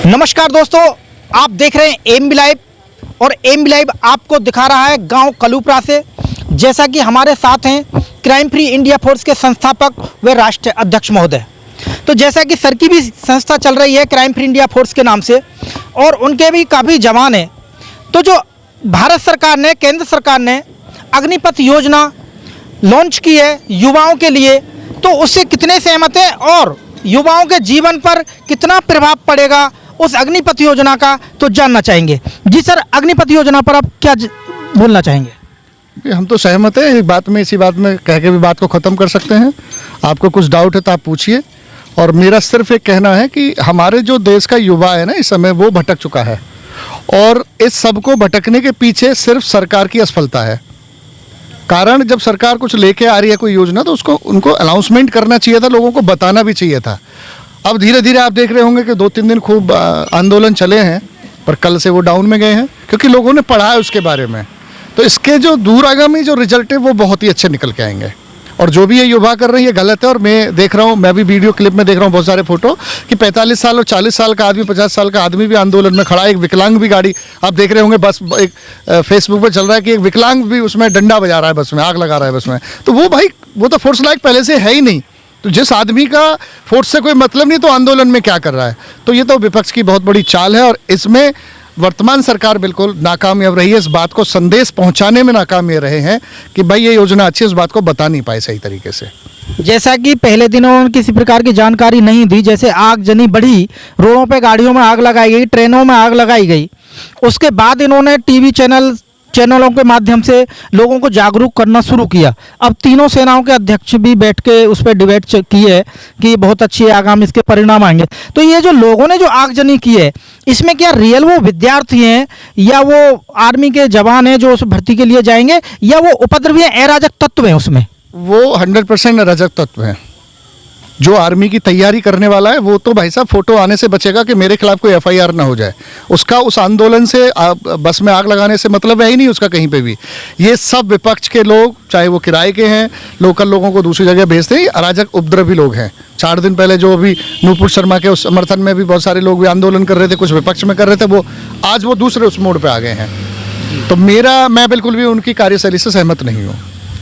नमस्कार दोस्तों, आप देख रहे हैं एमबी लाइव और एमबी लाइव आपको दिखा रहा है गांव कलूपरा से। जैसा कि हमारे साथ हैं क्राइम फ्री इंडिया फोर्स के संस्थापक व राष्ट्रीय अध्यक्ष महोदय। तो जैसा कि सर की भी संस्था चल रही है क्राइम फ्री इंडिया फोर्स के नाम से और उनके भी काफ़ी जवान हैं। तो जो भारत सरकार ने, केंद्र सरकार ने अग्निपथ योजना लॉन्च की है युवाओं के लिए, तो उससे कितने सहमत हैं और युवाओं के जीवन पर कितना प्रभाव पड़ेगा उस अग्निपथ योजना का, तो जानना चाहेंगे। जी सर, अग्निपथ योजना पर आप क्या बोलना चाहेंगे? हम तो सहमत हैं एक बात में, इसी बात में कह के भी बात को ख़त्म कर सकते हैं। आपको कुछ डाउट है तो आप पूछिए। और मेरा सिर्फ एक कहना है कि हमारे जो देश का युवा है ना, इस समय वो भटक चुका है और इस सब को भटकने के पीछे सिर्फ सरकार की असफलता है। कारण जब सरकार कुछ लेके आ रही है कोई योजना, तो उसको उनको अनाउंसमेंट करना चाहिए था, लोगों को बताना भी चाहिए था। अब धीरे धीरे आप देख रहे होंगे कि 2-3 दिन खूब आंदोलन चले हैं, पर कल से वो डाउन में गए हैं क्योंकि लोगों ने पढ़ा है उसके बारे में। तो इसके जो दूरगामी जो रिजल्ट है वो बहुत ही अच्छे निकल के आएंगे। और जो भी ये युवा कर रहे हैं ये गलत है। और मैं देख रहा हूँ, मैं भी वीडियो क्लिप में देख रहा हूँ बहुत सारे फोटो कि 45 साल और 40 साल का आदमी, 50 साल का आदमी भी आंदोलन में खड़ा है। एक विकलांग भी गाड़ी आप देख रहे होंगे, बस एक फेसबुक पर चल रहा है कि एक विकलांग भी उसमें डंडा बजा रहा है, बस में आग लगा रहा है बस में। तो वो भाई वो तो फोर्स लायक पहले से है ही नहीं। तो जिस आदमी का फोर्स से कोई मतलब नहीं तो आंदोलन में क्या कर रहा है? तो ये तो विपक्ष की बहुत बड़ी चाल है और इसमें वर्तमान सरकार बिल्कुल नाकामयाब रही है। इस बात को संदेश पहुंचाने में नाकाम ये रहे हैं कि भाई ये योजना अच्छी, उस बात को बता नहीं पाए सही तरीके से। जैसा कि पहले दिनों में किसी प्रकार की जानकारी नहीं दी, जैसे आगजनी बढ़ी, रोडों पे गाड़ियों में आग लगाई गई, ट्रेनों में आग लगाई गई। उसके बाद इन्होंने टीवी चैनलों के माध्यम से लोगों को जागरूक करना शुरू किया। अब तीनों सेनाओं के अध्यक्ष भी बैठ के उस पर डिबेट की है कि बहुत अच्छी है, आगामी इसके परिणाम आएंगे। तो ये जो लोगों ने जो आगजनी की है, इसमें क्या रियल वो विद्यार्थी हैं या वो आर्मी के जवान हैं जो उस भर्ती के लिए जाएंगे, या वो उपद्रवी हैं, अराजक तत्व हैं उसमें? वो 100% अराजक तत्व हैं। जो आर्मी की तैयारी करने वाला है वो तो भाई साहब फोटो आने से बचेगा कि मेरे खिलाफ कोई FIR ना हो जाए। उसका उस आंदोलन से बस में आग लगाने से मतलब है ही नहीं उसका कहीं पे भी। ये सब विपक्ष के लोग, चाहे वो किराए के हैं, लोकल लोगों को दूसरी जगह भेजते हैं, अराजक उपद्रवी लोग हैं। 4 दिन पहले जो अभी नूपुर शर्मा के उस समर्थन में भी बहुत सारे लोग भी आंदोलन कर रहे थे, कुछ विपक्ष में कर रहे थे, वो आज वो दूसरे उस मोड़ पर आ गए हैं। तो मैं बिल्कुल भी उनकी कार्यशैली से सहमत नहीं हूँ।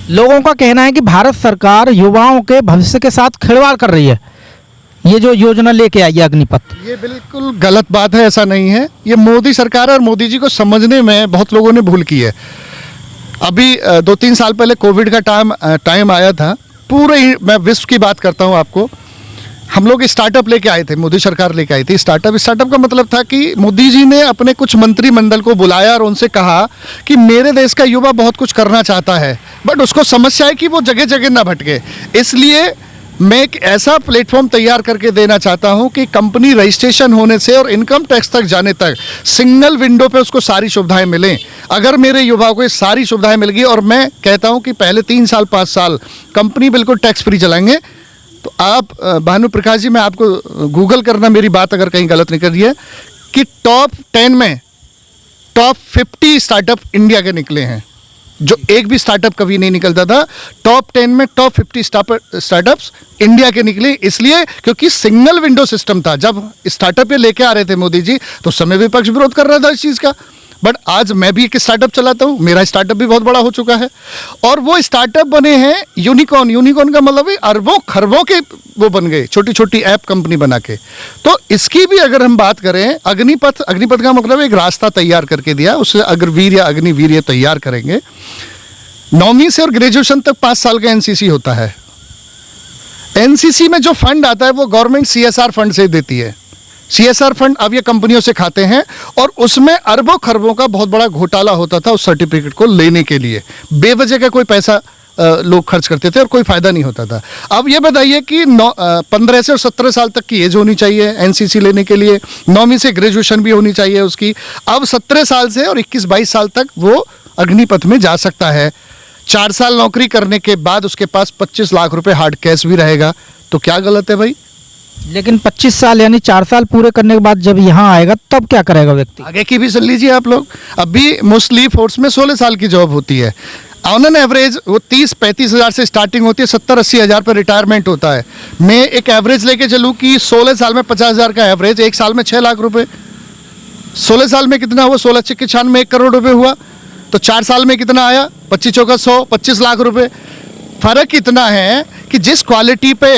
लोगों का कहना है कि भारत सरकार युवाओं के भविष्य के साथ खिलवाड़ कर रही है, ये जो योजना लेके आई है अग्निपथ। ये बिल्कुल गलत बात है, ऐसा नहीं है। ये मोदी सरकार और मोदी जी को समझने में बहुत लोगों ने भूल की है। अभी 2-3 साल पहले कोविड का टाइम आया था, पूरे मैं विश्व की बात करता हूँ आपको। हम लोग स्टार्टअप लेके आए थे, मोदी सरकार लेके आई थी स्टार्टअप का मतलब था कि मोदी जी ने अपने कुछ मंत्रिमंडल को बुलाया और उनसे कहा कि मेरे देश का युवा बहुत कुछ करना चाहता है, बट उसको समस्या है कि वो जगह जगह ना भटके। इसलिए मैं एक ऐसा प्लेटफॉर्म तैयार करके देना चाहता हूं कि कंपनी रजिस्ट्रेशन होने से और इनकम टैक्स तक जाने तक सिंगल विंडो पे उसको सारी सुविधाएं मिलें। अगर मेरे युवाओं को ये सारी सुविधाएं मिल गई, और मैं कहता हूं कि पहले 3 साल 5 साल कंपनी बिल्कुल टैक्स फ्री चलाएंगे, तो आप भानु प्रकाश जी, मैं आपको गूगल करना, मेरी बात अगर कहीं गलत नहीं कर रही है, कि टॉप 10 में टॉप 50 स्टार्टअप इंडिया के निकले हैं, जो एक भी स्टार्टअप कभी नहीं निकलता था। टॉप 10 में टॉप 50 स्टार्टअप्स इंडिया के निकले, इसलिए क्योंकि सिंगल विंडो सिस्टम था। जब स्टार्टअप ये लेके आ रहे थे मोदी जी, तो उस समय विपक्ष विरोध कर रहा था इस चीज़ का। बट आज मैं भी एक स्टार्टअप चलाता हूँ, मेरा स्टार्टअप भी बहुत बड़ा हो चुका है, और वो स्टार्टअप बने हैं यूनिकॉर्न। यूनिकॉर्न का मतलब है अरबों खरबों के वो बन गए, छोटी छोटी ऐप कंपनी बना के। तो इसकी भी अगर हम बात करें, अग्निपथ का मतलब एक रास्ता तैयार करके दिया। उससे अग्रवीर या अग्निवीर तैयार करेंगे। 9वीं से और ग्रेजुएशन तक 5 साल का NCC होता है। NCC में जो फंड आता है वो गवर्नमेंट CSR फंड से देती है। CSR फंड अब ये कंपनियों से खाते हैं, और उसमें अरबों खरबों का बहुत बड़ा घोटाला होता था उस सर्टिफिकेट को लेने के लिए। बेवजह का कोई पैसा लोग खर्च करते थे और कोई फायदा नहीं होता था। अब ये बताइए कि 15 से और 17 साल तक की एज होनी चाहिए NCC लेने के लिए, 9वीं से ग्रेजुएशन भी होनी चाहिए उसकी। अब 17 साल से और 21-22 साल तक वो अग्निपथ में जा सकता है। 4 साल नौकरी करने के बाद उसके पास 25 लाख रुपए हार्ड कैश भी रहेगा। तो क्या गलत है भाई? लेकिन 25 साल यानी 4 साल पूरे करने के बाद जब यहाँ आएगा तब क्या करेगा व्यक्ति? आगे की भी सुन लीजिए आप लोग। अभी मोस्टली फोर्स में 16 साल की जॉब होती है। ऑन एन एवरेज वो 30-35 हज़ार से स्टार्टिंग होती है, 70-80 हज़ार पर रिटायरमेंट होता है। मैं एक एवरेज लेके चलूँ कि 16 साल में 50 हज़ार का एवरेज, एक साल में 6 लाख रुपए। 16 साल में कितना हुआ? 16 के 96 में 1 करोड़ रुपए हुआ। तो 4 साल में कितना आया? 25 चौका 100, 25 लाख रुपए। फ़र्क इतना है कि जिस क्वालिटी पे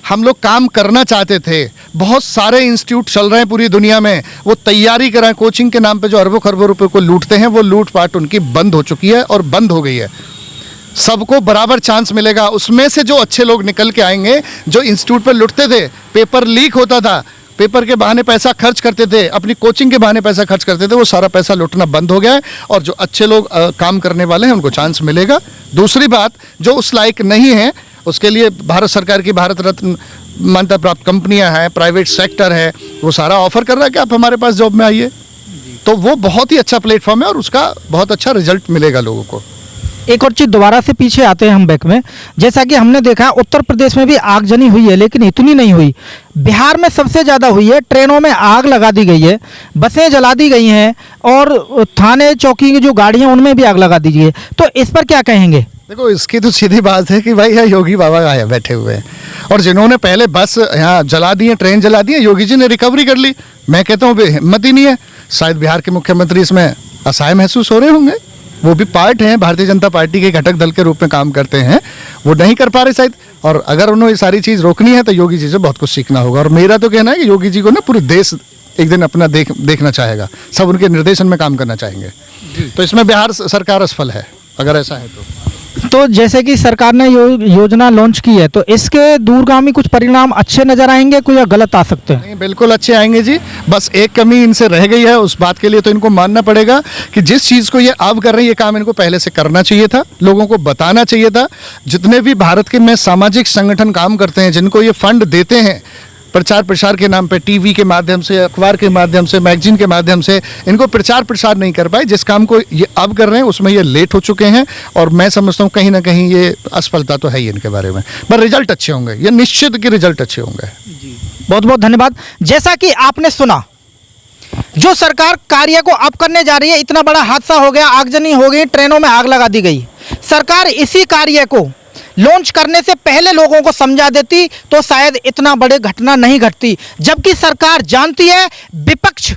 हम लोग काम करना चाहते थे, बहुत सारे इंस्टीट्यूट चल रहे हैं पूरी दुनिया में, वो तैयारी कर रहे हैं कोचिंग के नाम पे, जो अरबों खरबों रुपए को लूटते हैं, वो लूट पाट उनकी बंद हो चुकी है और बंद हो गई है। सबको बराबर चांस मिलेगा। उसमें से जो अच्छे लोग निकल के आएंगे, जो इंस्टीट्यूट पर लुटते थे, पेपर लीक होता था, पेपर के बहाने पैसा खर्च करते थे, अपनी कोचिंग के बहाने पैसा खर्च करते थे, वो सारा पैसा लुटना बंद हो गया है और जो अच्छे लोग काम करने वाले हैं उनको चांस मिलेगा। दूसरी बात, जो उस लायक नहीं है उसके लिए भारत सरकार की भारत रत्न मान्यता प्राप्त कंपनियां हैं, प्राइवेट सेक्टर है, वो सारा ऑफर कर रहा है कि आप हमारे पास जॉब में आइए। तो वो बहुत ही अच्छा प्लेटफॉर्म है और उसका बहुत अच्छा रिजल्ट मिलेगा लोगों को। एक और चीज़, दोबारा से पीछे आते हैं हम बैक में। जैसा कि हमने देखा उत्तर प्रदेश में भी आगजनी हुई है, लेकिन इतनी नहीं हुई। बिहार में सबसे ज़्यादा हुई है, ट्रेनों में आग लगा दी गई है, बसें जला दी गई हैं और थाने चौकी की जो गाड़ियाँ उनमें भी आग लगा दी गई है। तो इस पर क्या कहेंगे? देखो, इसकी तो सीधी बात है कि भाई यहाँ योगी बाबा आए बैठे हुए हैं और जिन्होंने पहले बस यहाँ जला दी है, ट्रेन जला दी है, योगी जी ने रिकवरी कर ली। मैं कहता हूँ हिम्मत ही नहीं है। शायद बिहार के मुख्यमंत्री इसमें असहाय महसूस हो रहे होंगे। वो भी पार्ट हैं, भारतीय जनता पार्टी के घटक दल के रूप में काम करते हैं, वो नहीं कर पा रहे शायद। और अगर उन्हें ये सारी चीज़ रोकनी है तो योगी जी से बहुत कुछ सीखना होगा। और मेरा तो कहना है कि योगी जी को ना पूरे देश एक दिन अपना देखना चाहेगा, सब उनके निर्देशन में काम करना चाहेंगे। तो इसमें बिहार सरकार असफल है अगर ऐसा है तो जैसे कि सरकार ने योजना लॉन्च की है, तो इसके दूरगामी कुछ परिणाम अच्छे नजर आएंगे कोई, या गलत आ सकते हैं? नहीं, बिल्कुल अच्छे आएंगे जी। बस एक कमी इनसे रह गई है, उस बात के लिए तो इनको मानना पड़ेगा कि जिस चीज़ को ये अब कर रहे हैं, ये काम इनको पहले से करना चाहिए था, लोगों को बताना चाहिए था। जितने भी भारत के में सामाजिक संगठन काम करते हैं, जिनको ये फंड देते हैं प्रचार प्रसार के नाम पे, टीवी के माध्यम से, अखबार के माध्यम से, मैगजीन के माध्यम से, इनको प्रचार प्रसार नहीं कर पाए। जिस काम को ये अब कर रहे हैं उसमें ये लेट हो चुके हैं और मैं समझता हूँ कहीं ना कहीं ये असफलता तो है ही इनके बारे में। पर रिजल्ट अच्छे होंगे, ये निश्चित कि रिजल्ट अच्छे होंगे। बहुत बहुत धन्यवाद। जैसा कि आपने सुना, जो सरकार कार्य को अब करने जा रही है, इतना बड़ा हादसा हो गया, आगजनी हो गई, ट्रेनों में आग लगा दी गई। सरकार इसी कार्य को लॉन्च करने से पहले लोगों को समझा देती तो शायद इतना बड़े घटना नहीं घटती। जबकि सरकार जानती है, विपक्ष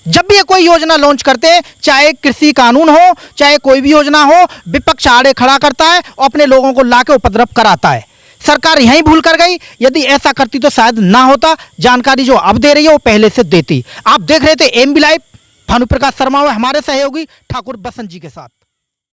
जब भी ये कोई योजना लॉन्च करते हैं, चाहे कृषि कानून हो, चाहे कोई भी योजना हो, विपक्ष आड़े खड़ा करता है और अपने लोगों को लाके उपद्रव कराता है। सरकार यहीं भूल कर गई। यदि ऐसा करती तो शायद ना होता। जानकारी जो अब दे रही है वो पहले से देती। आप देख रहे थे एमबी लाइव, भानु प्रकाश शर्मा हमारे सहयोगी ठाकुर बसंत जी के साथ।